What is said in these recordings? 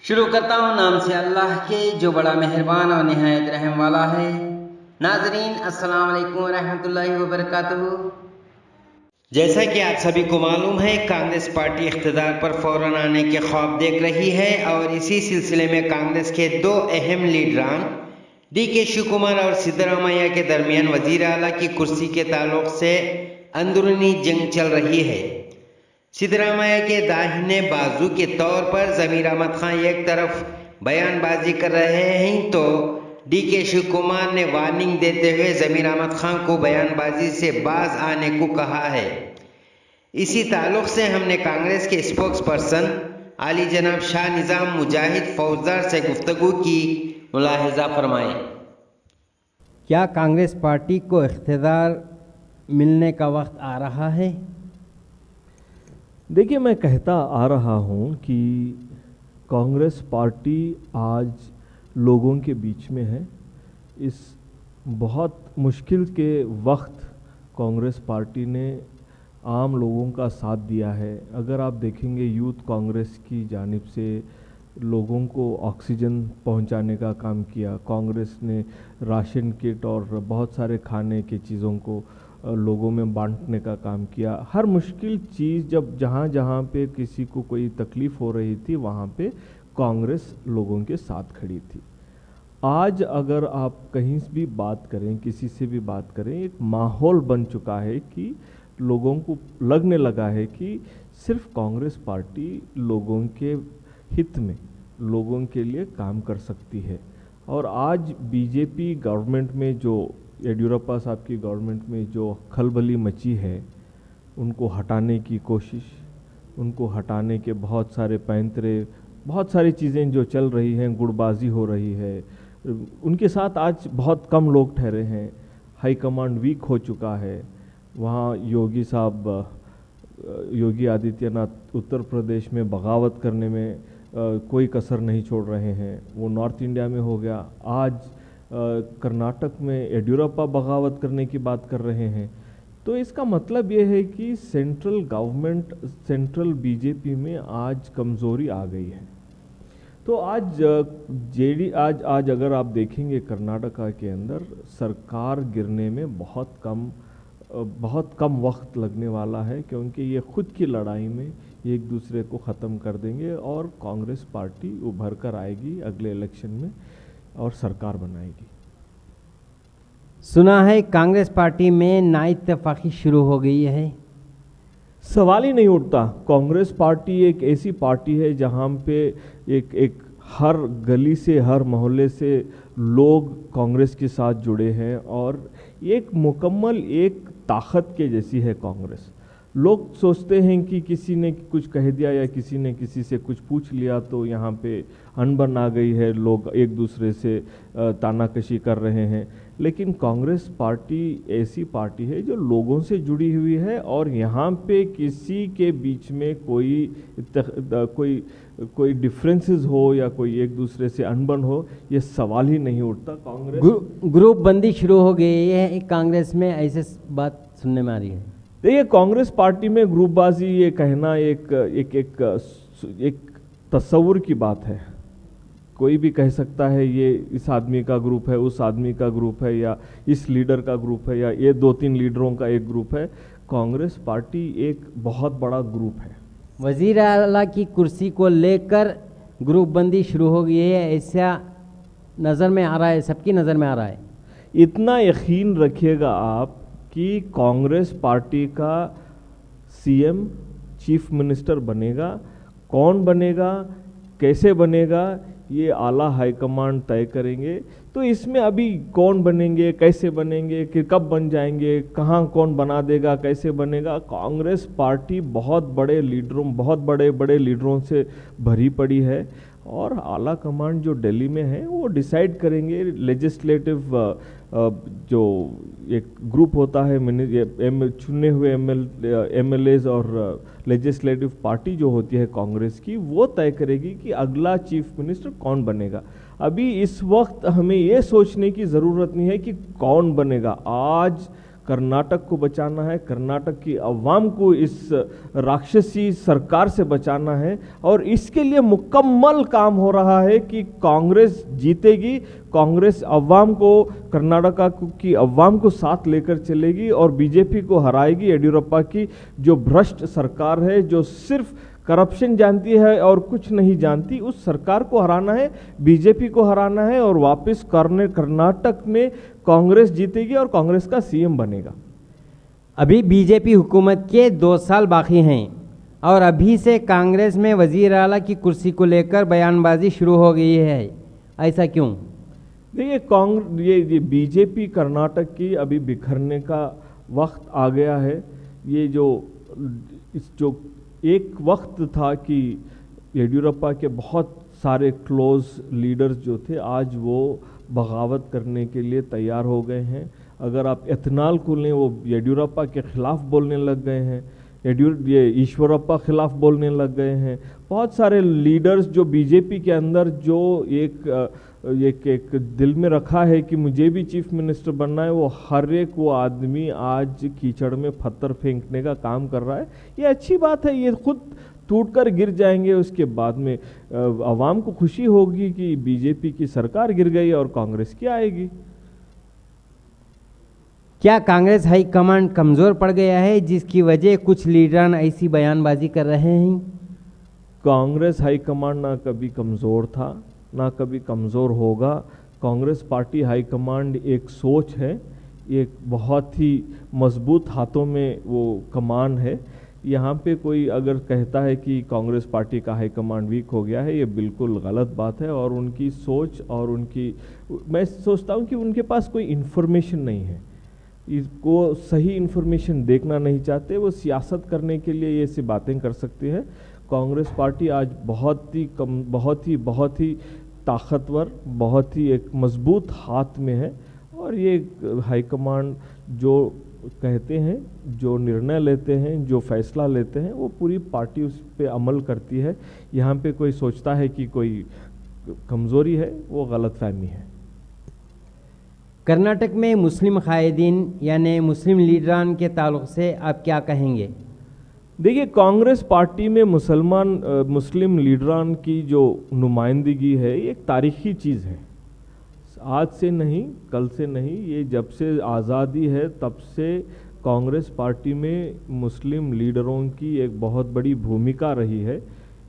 शुरू करता हूँ नाम से अल्लाह के जो बड़ा मेहरबान और निहायत रहम वाला है। नाजरीन अस्सलाम वालेकुम रहमतुल्लाहि व बरकातहू। जैसा कि आप सभी को मालूम है, कांग्रेस पार्टी इख्तिदार पर फौरन आने के ख्वाब देख रही है और इसी सिलसिले में कांग्रेस के दो अहम लीडरान DK शिव कुमार और सिद्धरामैया के दरमियान वजीर आला की कुर्सी के ताल्लुक से अंदरूनी जंग चल रही है। सिद्धरामैया के दाहिने बाजू के तौर पर ज़मीर अहमद खान एक तरफ बयानबाजी कर रहे हैं तो DK शिव कुमार ने वार्निंग देते हुए ज़मीर अहमद खान को बयानबाजी से बाज आने को कहा है। इसी ताल्लुक से हमने कांग्रेस के स्पोक्स पर्सन आली जनाब शाह निज़ाम मुजाहिद फौजदार से गुफ्तगू की। मुलाहिजा फरमाएं। क्या कांग्रेस पार्टी को इख्तिदार मिलने का वक्त आ रहा है? देखिए, मैं कहता आ रहा हूँ कि कांग्रेस पार्टी आज लोगों के बीच में है। इस बहुत मुश्किल के वक्त कांग्रेस पार्टी ने आम लोगों का साथ दिया है। अगर आप देखेंगे, यूथ कांग्रेस की जानिब से लोगों को ऑक्सीजन पहुंचाने का काम किया। कांग्रेस ने राशन किट और बहुत सारे खाने की चीज़ों को लोगों में बांटने का काम किया। हर मुश्किल चीज़ जब जहाँ पे किसी को कोई तकलीफ़ हो रही थी, वहाँ पे कांग्रेस लोगों के साथ खड़ी थी। आज अगर आप कहीं से भी बात करें, किसी से भी बात करें, एक माहौल बन चुका है कि लोगों को लगने लगा है कि सिर्फ कांग्रेस पार्टी लोगों के हित में, लोगों के लिए काम कर सकती है। और आज बीजेपी गवर्नमेंट में जो येडियुरप्पा साहब की गवर्नमेंट में जो खलबली मची है, उनको हटाने की कोशिश, उनको हटाने के बहुत सारे पैंतरे, बहुत सारी चीज़ें जो चल रही हैं, गुड़बाजी हो रही है, उनके साथ आज बहुत कम लोग ठहरे हैं। हाई कमांड वीक हो चुका है। वहाँ योगी आदित्यनाथ उत्तर प्रदेश में बगावत करने में कोई कसर नहीं छोड़ रहे हैं। वो नॉर्थ इंडिया में हो गया। आज कर्नाटक में येडियुरप्पा बगावत करने की बात कर रहे हैं। तो इसका मतलब ये है कि सेंट्रल गवर्नमेंट, सेंट्रल बीजेपी में आज कमज़ोरी आ गई है। तो आज अगर आप देखेंगे, कर्नाटका के अंदर सरकार गिरने में बहुत कम वक्त लगने वाला है, क्योंकि ये खुद की लड़ाई में एक दूसरे को ख़त्म कर देंगे और कांग्रेस पार्टी उभर कर आएगी अगले इलेक्शन में और सरकार बनाएगी। सुना है कांग्रेस पार्टी में नाइत्तेफाकी शुरू हो गई है। सवाल ही नहीं उठता। कांग्रेस पार्टी एक ऐसी पार्टी है जहाँ पे एक हर गली से, हर मोहल्ले से लोग कांग्रेस के साथ जुड़े हैं और एक मुकम्मल एक ताकत के जैसी है कांग्रेस। लोग सोचते हैं कि किसी ने कुछ कह दिया या किसी ने किसी से कुछ पूछ लिया तो यहाँ पे अनबन आ गई है, लोग एक दूसरे से तानाकशी कर रहे हैं। लेकिन कांग्रेस पार्टी ऐसी पार्टी है जो लोगों से जुड़ी हुई है और यहाँ पे किसी के बीच में कोई डिफरेंसेस हो या कोई एक दूसरे से अनबन हो, ये सवाल ही नहीं उठता। कांग्रेस ग्रुप बंदी शुरू हो गई है कांग्रेस में, ऐसे बात सुनने में आ रही है। देखिए, कांग्रेस पार्टी में ग्रुपबाजी ये कहना एक तस्वुर की बात है। कोई भी कह सकता है ये इस आदमी का ग्रुप है, उस आदमी का ग्रुप है, या इस लीडर का ग्रुप है, या ये 2-3 लीडरों का एक ग्रुप है। कांग्रेस पार्टी एक बहुत बड़ा ग्रुप है। वजीर आला की कुर्सी को लेकर ग्रुप बंदी शुरू हो गई है, ऐसा नज़र में आ रहा है, सबकी नज़र में आ रहा है। इतना यकीन रखिएगा आप कि कांग्रेस पार्टी का CM, चीफ मिनिस्टर बनेगा। कौन बनेगा, कैसे बनेगा, ये आला हाईकमांड तय करेंगे। तो इसमें अभी कौन बनेंगे, कैसे बनेंगे, कि कब बन जाएंगे, कहाँ कौन बना देगा, कैसे बनेगा, कांग्रेस पार्टी बहुत बड़े बड़े लीडरों से भरी पड़ी है और आला कमांड जो दिल्ली में है वो डिसाइड करेंगे। लेजिस्लेटिव जो एक ग्रुप होता है, चुने हुए MLAs और लेजिस्लेटिव पार्टी जो होती है कांग्रेस की, वो तय करेगी कि अगला चीफ मिनिस्टर कौन बनेगा। अभी इस वक्त हमें ये सोचने की ज़रूरत नहीं है कि कौन बनेगा। आज कर्नाटक को बचाना है, कर्नाटक की अवाम को इस राक्षसी सरकार से बचाना है। और इसके लिए मुकम्मल काम हो रहा है कि कांग्रेस जीतेगी, कांग्रेस अवाम को, कर्नाटका की अवाम को साथ लेकर चलेगी और बीजेपी को हराएगी। येडियुरप्पा की जो भ्रष्ट सरकार है, जो सिर्फ करप्शन जानती है और कुछ नहीं जानती, उस सरकार को हराना है, बीजेपी को हराना है और वापस कर्नाटक में कांग्रेस जीतेगी और कांग्रेस का सीएम बनेगा। अभी बीजेपी हुकूमत के 2 साल बाकी हैं और अभी से कांग्रेस में वजीर आला की कुर्सी को लेकर बयानबाजी शुरू हो गई है, ऐसा क्यों? देखिए, ये बीजेपी कर्नाटक की अभी बिखरने का वक्त आ गया है। ये जो एक वक्त था कि येडियुरप्पा के बहुत सारे क्लोज लीडर्स जो थे, आज वो बगावत करने के लिए तैयार हो गए हैं। अगर आप एथनाल को लें, वो येडियुरप्पा के खिलाफ बोलने लग गए हैं, ये ईश्वरप्पा खिलाफ बोलने लग गए हैं। बहुत सारे लीडर्स जो बीजेपी के अंदर जो एक दिल में रखा है कि मुझे भी चीफ मिनिस्टर बनना है, वो हर एक वो आदमी आज कीचड़ में पत्थर फेंकने का काम कर रहा है। ये अच्छी बात है, ये खुद टूटकर गिर जाएंगे, उसके बाद में आवाम को खुशी होगी कि बीजेपी की सरकार गिर गई और कांग्रेस की आएगी। क्या कांग्रेस हाईकमांड कमज़ोर पड़ गया है जिसकी वजह कुछ लीडरान ऐसी बयानबाजी कर रहे हैं? कांग्रेस हाईकमांड ना कभी कमज़ोर था, ना कभी कमज़ोर होगा। कांग्रेस पार्टी हाईकमांड एक सोच है, एक बहुत ही मजबूत हाथों में वो कमान है। यहाँ पे कोई अगर कहता है कि कांग्रेस पार्टी का हाईकमांड वीक हो गया है, ये बिल्कुल गलत बात है। और उनकी सोच और मैं सोचता हूँ कि उनके पास कोई इन्फॉर्मेशन नहीं है, इसको सही इन्फॉर्मेशन देखना नहीं चाहते, वो सियासत करने के लिए ये सी बातें कर सकते हैं। कांग्रेस पार्टी आज बहुत ही ताकतवर, बहुत ही एक मजबूत हाथ में है। और ये हाईकमांड जो कहते हैं, जो निर्णय लेते हैं, जो फैसला लेते हैं, वो पूरी पार्टी उस पर अमल करती है। यहाँ पे कोई सोचता है कि कोई कमज़ोरी है, वो गलतफहमी है। कर्नाटक में मुस्लिम कायदीन यानी मुस्लिम लीडरान के ताल्लुक़ से आप क्या कहेंगे? देखिए, कांग्रेस पार्टी में मुस्लिम लीडरान की जो नुमाइंदगी है, ये एक तारीखी चीज़ है। आज से नहीं, कल से नहीं, ये जब से आज़ादी है तब से कांग्रेस पार्टी में मुस्लिम लीडरों की एक बहुत बड़ी भूमिका रही है।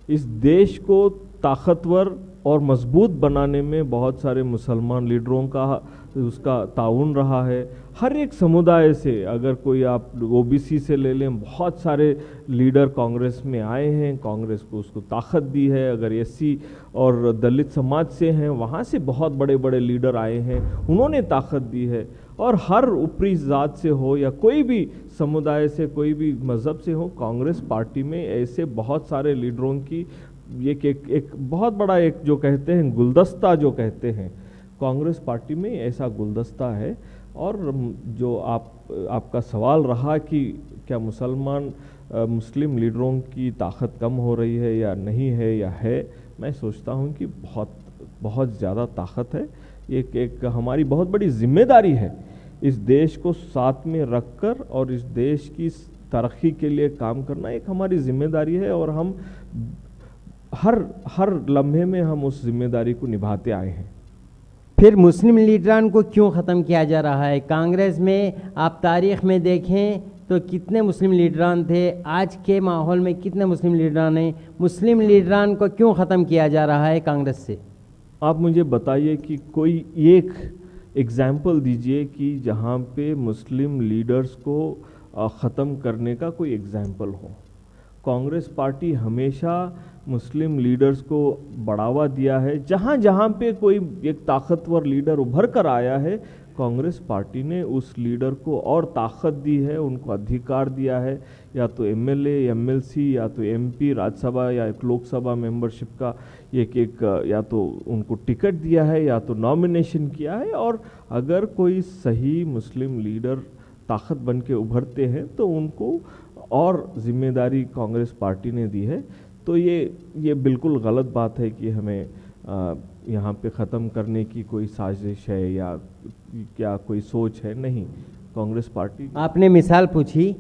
इस देश को ताकतवर और मजबूत बनाने में बहुत सारे मुसलमान लीडरों का उसका ताउन रहा है। हर एक समुदाय से, अगर कोई आप ओबीसी से ले लें, बहुत सारे लीडर कांग्रेस में आए हैं, कांग्रेस को उसको ताकत दी है। अगर एससी और दलित समाज से हैं, वहाँ से बहुत बड़े बड़े लीडर आए हैं, उन्होंने ताकत दी है। और हर ऊपरी ज़ात से हो या कोई भी समुदाय से, कोई भी मज़हब से हो, कांग्रेस पार्टी में ऐसे बहुत सारे लीडरों की एक बहुत बड़ा एक जो कहते हैं गुलदस्ता, जो कहते हैं कांग्रेस पार्टी में ऐसा गुलदस्ता है। और जो आपका सवाल रहा कि क्या मुस्लिम लीडरों की ताकत कम हो रही है या नहीं है या है, मैं सोचता हूं कि बहुत ज़्यादा ताकत है। एक हमारी बहुत बड़ी जिम्मेदारी है इस देश को साथ में रखकर और इस देश की तरक्की के लिए काम करना एक हमारी जिम्मेदारी है। और हम हर लम्हे में हम उस जिम्मेदारी को निभाते आए हैं। फिर मुस्लिम लीडरान को क्यों ख़त्म किया जा रहा है? कांग्रेस में आप तारीख़ में देखें तो कितने मुस्लिम लीडरान थे, आज के माहौल में कितने मुस्लिम लीडरान हैं? मुस्लिम लीडरान को क्यों ख़त्म किया जा रहा है कांग्रेस से? आप मुझे बताइए कि कोई एक एग्जाम्पल दीजिए कि जहाँ पे मुस्लिम लीडर्स को ख़त्म करने का कोई एग्जाम्पल हो। कांग्रेस पार्टी हमेशा मुस्लिम लीडर्स को बढ़ावा दिया है। जहाँ जहाँ पे कोई एक ताकतवर लीडर उभर कर आया है, कांग्रेस पार्टी ने उस लीडर को और ताकत दी है, उनको अधिकार दिया है, या तो एमएलए, एमएलसी, या तो एमपी, राज्यसभा या एक लोकसभा मेंबरशिप का एक या तो उनको टिकट दिया है या तो नॉमिनेशन किया है। और अगर कोई सही मुस्लिम लीडर ताकत बन के उभरते हैं तो उनको और जिम्मेदारी कांग्रेस पार्टी ने दी है। तो ये बिल्कुल गलत बात है कि हमें यहाँ पे ख़त्म करने की कोई साजिश है या क्या कोई सोच है। नहीं, कांग्रेस पार्टी। आपने मिसाल पूछी,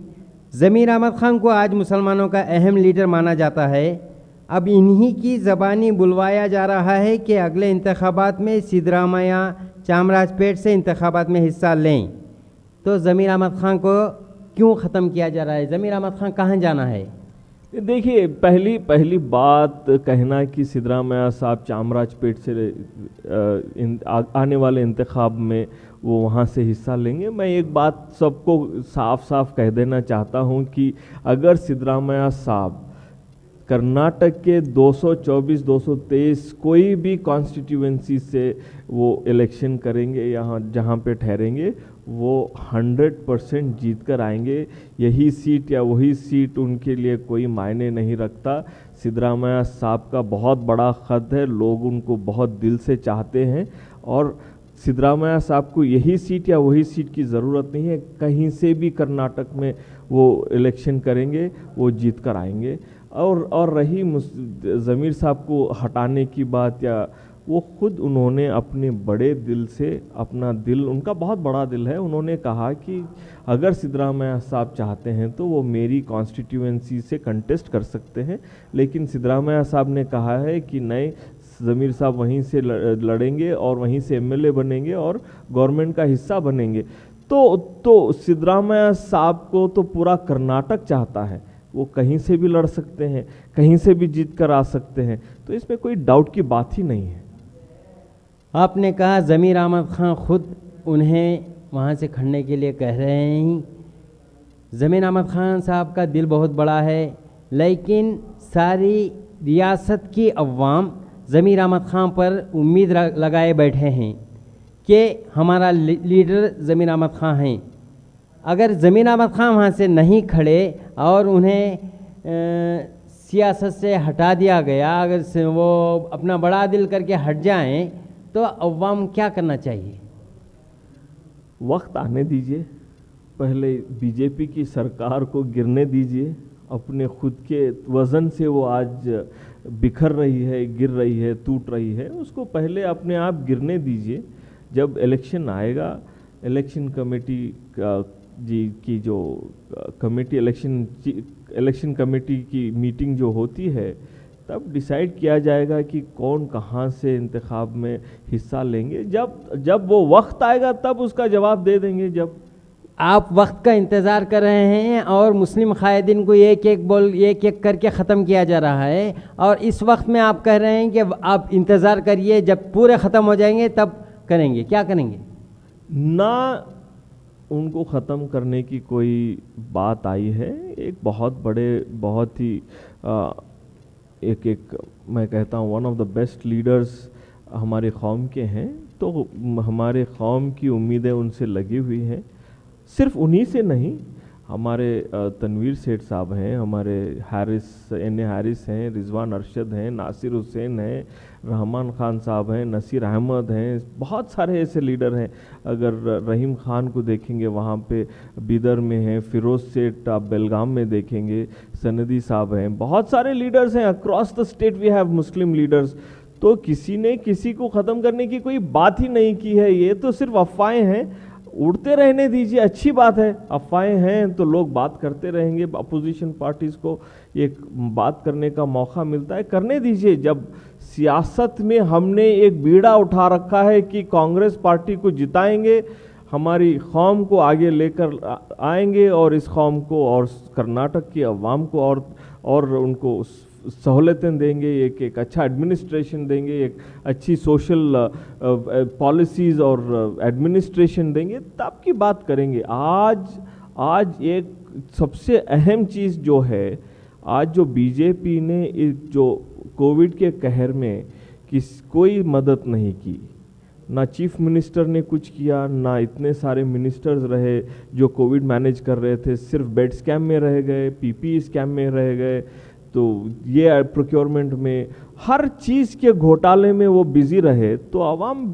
ज़मीर अहमद खान को आज मुसलमानों का अहम लीडर माना जाता है। अब इन्हीं की ज़बानी बुलवाया जा रहा है कि अगले इंतखाबात में सिद्धरामैया चामराजपेट से इंतखाबात में हिस्सा लें, तो ज़मीर अहमद खान को क्यों ख़त्म किया जा रहा है? ज़मीर अहमद खान कहाँ जाना है? देखिए, पहली बात कहना कि सिद्धरामैया साहब चामराजपेट से आने वाले इंतखाब में वो वहाँ से हिस्सा लेंगे, मैं एक बात सबको साफ साफ कह देना चाहता हूँ कि अगर सिद्धरामैया साहब कर्नाटक के 224, 223 कोई भी कॉन्स्टिट्यूएंसी से वो इलेक्शन करेंगे, यहाँ जहाँ पे ठहरेंगे, वो 100% जीत कर आएंगे। यही सीट या वही सीट उनके लिए कोई मायने नहीं रखता। सिद्धरामैया साहब का बहुत बड़ा ख़त है, लोग उनको बहुत दिल से चाहते हैं और सिद्धरामैया साहब को यही सीट या वही सीट की ज़रूरत नहीं है, कहीं से भी कर्नाटक में वो इलेक्शन करेंगे, वो जीत कर आएंगे। और रही ज़मीर साहब को हटाने की बात, या वो खुद उन्होंने अपने बड़े दिल से, अपना दिल उनका बहुत बड़ा दिल है, उन्होंने कहा कि अगर सिद्धरामैया साहब चाहते हैं तो वो मेरी कॉन्स्टिट्यूएंसी से कंटेस्ट कर सकते हैं, लेकिन सिद्धरामैया साहब ने कहा है कि नहीं, ज़मीर साहब वहीं से लड़ेंगे और वहीं से एमएलए बनेंगे और गवर्नमेंट का हिस्सा बनेंगे। तो सिद्धरामैया साहब को तो पूरा कर्नाटक चाहता है, वो कहीं से भी लड़ सकते हैं, कहीं से भी जीत कर आ सकते हैं, तो इसमें कोई डाउट की बात ही नहीं है। आपने कहा ज़मीर अहमद खान खुद उन्हें वहाँ से खड़ने के लिए कह रहे हैं। ज़मीर अहमद खान साहब का दिल बहुत बड़ा है, लेकिन सारी रियासत की अवाम ज़मीर अहमद खान पर उम्मीद लगाए बैठे हैं कि हमारा लीडर ज़मीर अहमद खान हैं। अगर ज़मीर अहमद खान वहाँ से नहीं खड़े और उन्हें सियासत से हटा दिया गया, अगर से वो अपना बड़ा दिल करके हट जाएं, तो अवाम क्या करना चाहिए? वक्त आने दीजिए, पहले बीजेपी की सरकार को गिरने दीजिए। अपने खुद के वज़न से वो आज बिखर रही है, गिर रही है, टूट रही है, उसको पहले अपने आप गिरने दीजिए। जब इलेक्शन आएगा, इलेक्शन कमेटी की जो कमेटी इलेक्शन कमेटी की मीटिंग जो होती है, तब डिसाइड किया जाएगा कि कौन कहाँ से इंतखाब में हिस्सा लेंगे। जब वो वक्त आएगा तब उसका जवाब दे देंगे। जब आप वक्त का इंतज़ार कर रहे हैं और मुस्लिम कायदीन को एक एक करके ख़त्म किया जा रहा है, और इस वक्त में आप कह रहे हैं कि आप इंतज़ार करिए, जब पूरे ख़त्म हो जाएंगे तब करेंगे। क्या करेंगे? ना उनको ख़त्म करने की कोई बात आई है। एक बहुत बड़े, बहुत ही एक मैं कहता हूँ one of the best leaders हमारे कौम के हैं, तो हमारे कौम की उम्मीदें उनसे लगी हुई हैं। सिर्फ उन्हीं से नहीं, हमारे तनवीर सेठ साहब हैं, हमारे हारिस हैं, रिजवान अरशद हैं, नासिर हुसैन हैं, रहमान खान साहब हैं, नसीर अहमद हैं, बहुत सारे ऐसे लीडर हैं। अगर रहीम खान को देखेंगे वहाँ पे बीदर में हैं, फिरोज़ सेठ आप बेलगाम में देखेंगे, सनदी साहब हैं, बहुत सारे लीडर्स हैं। Across the state we have Muslim leaders. तो किसी ने किसी को ख़त्म करने की कोई बात ही नहीं की है। ये तो सिर्फ अफवाहें हैं, उड़ते रहने दीजिए, अच्छी बात है। अफवाहें हैं तो लोग बात करते रहेंगे, अपोजिशन पार्टीज़ को एक बात करने का मौका मिलता है, करने दीजिए। जब सियासत में हमने एक बीड़ा उठा रखा है कि कांग्रेस पार्टी को जिताएंगे, हमारी कौम को आगे लेकर आएंगे और इस कौम को और कर्नाटक की अवाम को और उनको सहूलतें देंगे, एक अच्छा एडमिनिस्ट्रेशन देंगे, एक अच्छी सोशल पॉलिसीज़ और एडमिनिस्ट्रेशन देंगे, तब की बात करेंगे। आज एक सबसे अहम चीज़ जो है, आज जो बीजेपी ने जो कोविड के कहर में कोई मदद नहीं की, ना चीफ मिनिस्टर ने कुछ किया, ना इतने सारे मिनिस्टर्स रहे जो कोविड मैनेज कर रहे थे, सिर्फ बेड स्कैम में रह गए, पीपीई स्कैम में रह गए, तो ये प्रोक्योरमेंट में हर चीज़ के घोटाले में वो बिजी रहे, तो आवाम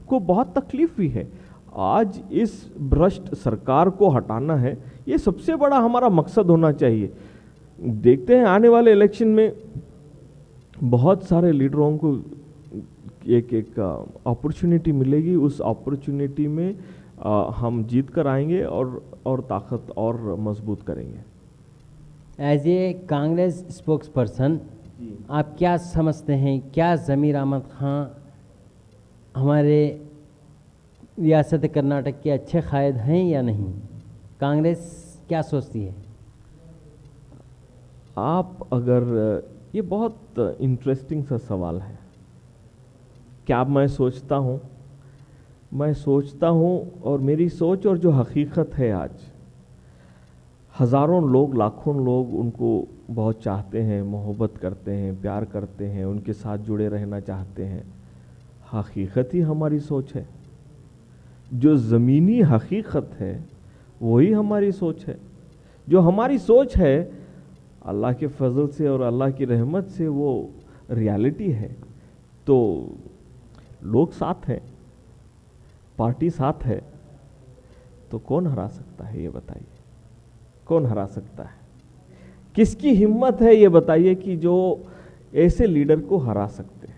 को बहुत तकलीफ हुई है। आज इस भ्रष्ट सरकार को हटाना है, ये सबसे बड़ा हमारा मकसद होना चाहिए। देखते हैं आने वाले इलेक्शन में बहुत सारे लीडरों को एक अपॉर्चुनिटी मिलेगी, उस अपॉर्चुनिटी में हम जीत कर आएंगे और ताकत और मजबूत करेंगे। As a Congress spokesperson आप क्या समझते हैं, क्या ज़मीर अहमद खां हमारे रियासत कर्नाटक के अच्छे कायद हैं या नहीं? कांग्रेस क्या सोचती है? आप अगर ये बहुत इंटरेस्टिंग सा सवाल है। क्या मैं सोचता हूँ और मेरी सोच और जो हकीकत है, आज हज़ारों लोग, लाखों लोग उनको बहुत चाहते हैं, मोहब्बत करते हैं, प्यार करते हैं, उनके साथ जुड़े रहना चाहते हैं। हकीकत ही हमारी सोच है। जो ज़मीनी हकीकत है वही हमारी सोच है। जो हमारी सोच है अल्लाह के फजल से और अल्लाह की रहमत से वो रियलिटी है। तो लोग साथ हैं, पार्टी साथ है, तो कौन हरा सकता है ये बताइए? कौन हरा सकता है? किसकी हिम्मत है ये बताइए कि जो ऐसे लीडर को हरा सकते हैं?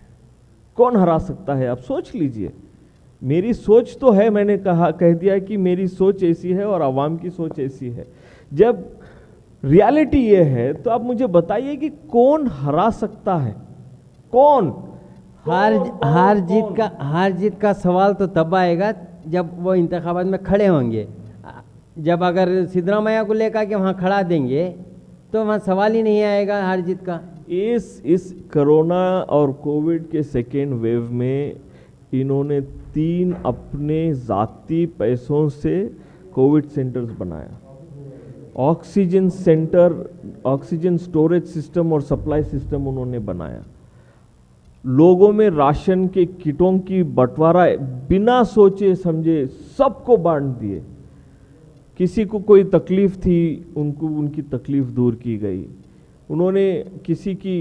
कौन हरा सकता है? आप सोच लीजिए। मेरी सोच तो है, मैंने कह दिया कि मेरी सोच ऐसी है और आवाम की सोच ऐसी है। जब रियलिटी ये है तो आप मुझे बताइए कि कौन हरा सकता है? कौन? हार जीत का सवाल तो तब आएगा जब वो इंतखाबात में खड़े होंगे। जब अगर सिद्धरामैया को लेकर के वहाँ खड़ा देंगे तो वहाँ सवाल ही नहीं आएगा हार जीत का। इस कोरोना और कोविड के सेकेंड वेव में इन्होंने 3 अपने ज़ाती पैसों से कोविड सेंटर्स बनाया। Oxygen centre, oxygen storage system और सप्लाई सिस्टम उन्होंने बनाया। लोगों में राशन के किटों की बंटवारा बिना सोचे समझे सबको बांट दिए। किसी को कोई तकलीफ थी, उनकी तकलीफ दूर की गई। उन्होंने किसी की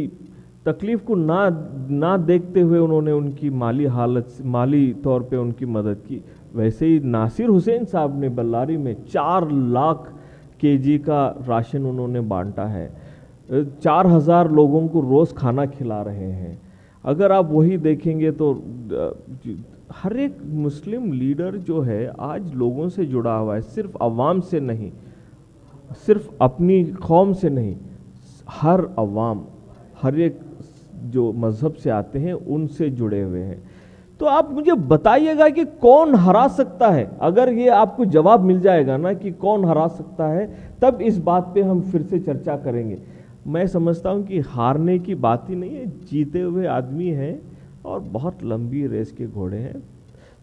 तकलीफ को ना देखते हुए उन्होंने उनकी माली तौर पे उनकी मदद की। वैसे ही नासिर हुसैन साहब ने बल्लारी में 4 लाख केजी का राशन उन्होंने बांटा है। 4000 लोगों को रोज़ खाना खिला रहे हैं। अगर आप वही देखेंगे तो हर एक मुस्लिम लीडर जो है आज लोगों से जुड़ा हुआ है, सिर्फ अवाम से नहीं, सिर्फ अपनी कौम से नहीं, हर अवाम, हर एक जो मज़हब से आते हैं उनसे जुड़े हुए हैं। तो आप मुझे बताइएगा कि कौन हरा सकता है? अगर ये आपको जवाब मिल जाएगा ना कि कौन हरा सकता है, तब इस बात पे हम फिर से चर्चा करेंगे। मैं समझता हूँ कि हारने की बात ही नहीं है, जीते हुए आदमी हैं और बहुत लंबी रेस के घोड़े हैं।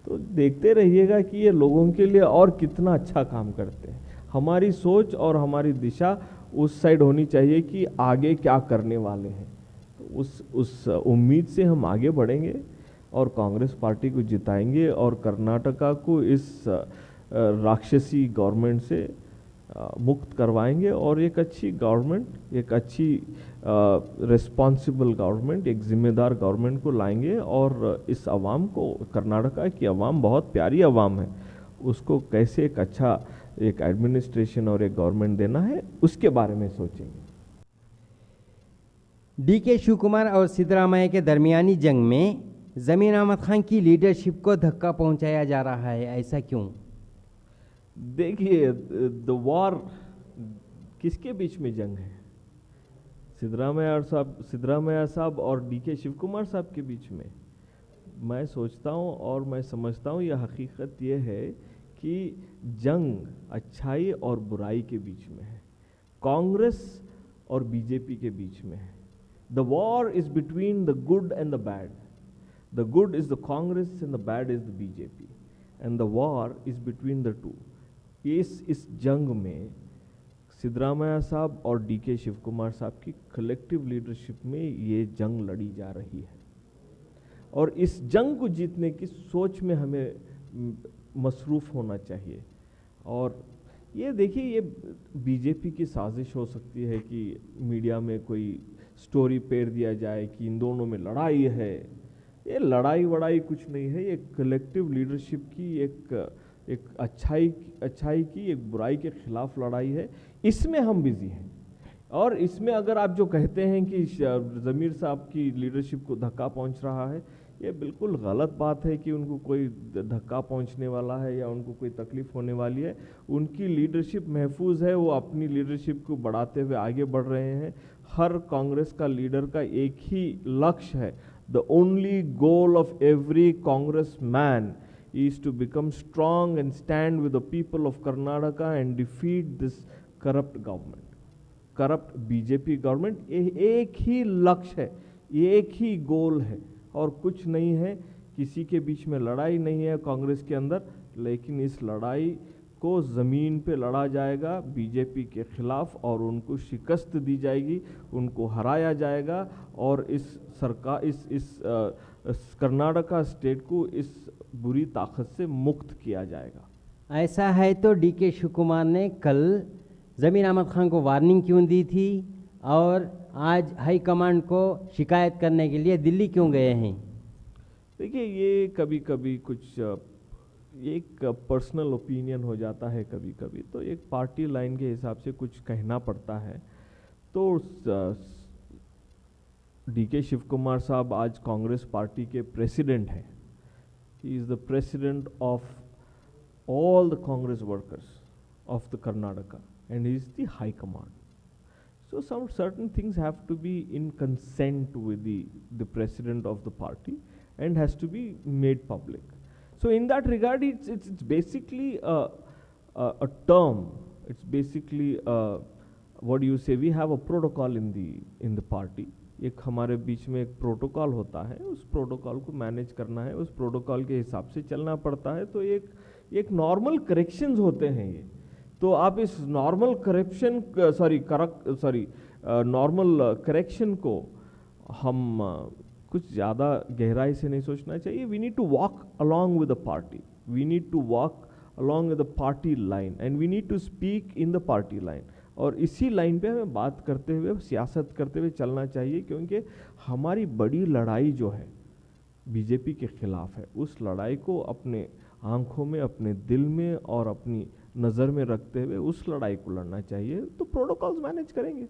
तो देखते रहिएगा कि ये लोगों के लिए और कितना अच्छा काम करते हैं। हमारी सोच और हमारी दिशा उस साइड होनी चाहिए कि आगे क्या करने वाले हैं। तो उस उम्मीद से हम आगे बढ़ेंगे और कांग्रेस पार्टी को जिताएंगे और कर्नाटका को इस राक्षसी गवर्नमेंट से मुक्त करवाएंगे और एक अच्छी गवर्नमेंट, एक अच्छी रिस्पॉन्सिबल गवर्नमेंट, एक जिम्मेदार गवर्नमेंट को लाएंगे और इस आवाम को, कर्नाटका की आवाम बहुत प्यारी आवाम है, उसको कैसे एक अच्छा एक एडमिनिस्ट्रेशन और एक गवर्नमेंट देना है उसके बारे में सोचेंगे। डीके शिवकुमार और सिद्धरामैया के दरमियानी जंग में ज़मीर अहमद खान की लीडरशिप को धक्का पहुंचाया जा रहा है, ऐसा क्यों? देखिए, द वॉर किसके बीच में जंग है? सिद्धरामैया साहब और डीके शिवकुमार साहब के बीच में। मैं सोचता हूँ और मैं समझता हूँ यह हकीकत यह है कि जंग अच्छाई और बुराई के बीच में है, कांग्रेस और बीजेपी के बीच में है। The war is between the good and the bad. The good is the Congress and the bad is the BJP and the war is between the two. इस जंग में सिद्धरामैया साहब और डीके शिवकुमार साहब की कलेक्टिव लीडरशिप में ये जंग लड़ी जा रही है और इस जंग को जीतने की सोच में हमें मसरूफ़ होना चाहिए। और ये देखिए, ये बीजेपी की साजिश हो सकती है कि मीडिया में कोई स्टोरी पेर दिया जाए कि इन दोनों में लड़ाई है। ये लड़ाई वड़ाई कुछ नहीं है, ये कलेक्टिव लीडरशिप की एक अच्छाई की, एक बुराई के खिलाफ लड़ाई है। इसमें हम बिजी हैं, और इसमें अगर आप जो कहते हैं कि ज़मीर साहब की लीडरशिप को धक्का पहुंच रहा है, ये बिल्कुल गलत बात है कि उनको कोई धक्का पहुंचने वाला है या उनको कोई तकलीफ होने वाली है। उनकी लीडरशिप महफूज है, वो अपनी लीडरशिप को बढ़ाते हुए आगे बढ़ रहे हैं। हर कांग्रेस का लीडर का एक ही लक्ष्य है, the only goal of every Congress man is to become strong and stand with the people of Karnataka and defeat this corrupt government, corrupt BJP government. एक ही लक्ष्य है, ये एक ही गोल है और कुछ नहीं है। किसी के बीच में लड़ाई नहीं है कांग्रेस के अंदर, लेकिन इस लड़ाई को ज़मीन पे लड़ा जाएगा बीजेपी के खिलाफ और उनको शिकस्त दी जाएगी, उनको हराया जाएगा और इस सरकार इस कर्नाटका स्टेट को इस बुरी ताकत से मुक्त किया जाएगा। ऐसा है तो डीके शिव कुमार ने कल ज़मीर अहमद खान को वार्निंग क्यों दी थी और आज हाई कमांड को शिकायत करने के लिए दिल्ली क्यों गए हैं? देखिए, ये कभी कभी कुछ एक पर्सनल ओपिनियन हो जाता है, कभी कभी तो एक पार्टी लाइन के हिसाब से कुछ कहना पड़ता है। तो डीके शिव कुमार साहब आज कांग्रेस पार्टी के प्रेसिडेंट हैं। He is the president of all the Congress workers of the Karnataka and he is the high command. So some certain things have to be in consent with the president of the party and has to be made public. So in that regard, it's basically a term. It's basically what do you say? We have a protocol in the party. एक हमारे बीच में एक protocol होता है, उस protocol को manage करना है, उस प्रोटोकॉल के हिसाब से चलना पड़ता है। तो एक नॉर्मल करेक्शंस होते हैं ये। तो आप इस नॉर्मल नॉर्मल करेक्शन को हम कुछ ज़्यादा गहराई से नहीं सोचना चाहिए। We need to walk along with the party, we need to walk along with the party line and we need to speak in the party line. और इसी लाइन पे हमें बात करते हुए, सियासत करते हुए चलना चाहिए, क्योंकि हमारी बड़ी लड़ाई जो है बीजेपी के खिलाफ है, उस लड़ाई को अपने आंखों में, अपने दिल में और अपनी नज़र में रखते हुए उस लड़ाई को लड़ना चाहिए। तो प्रोटोकॉल्स मैनेज करेंगे।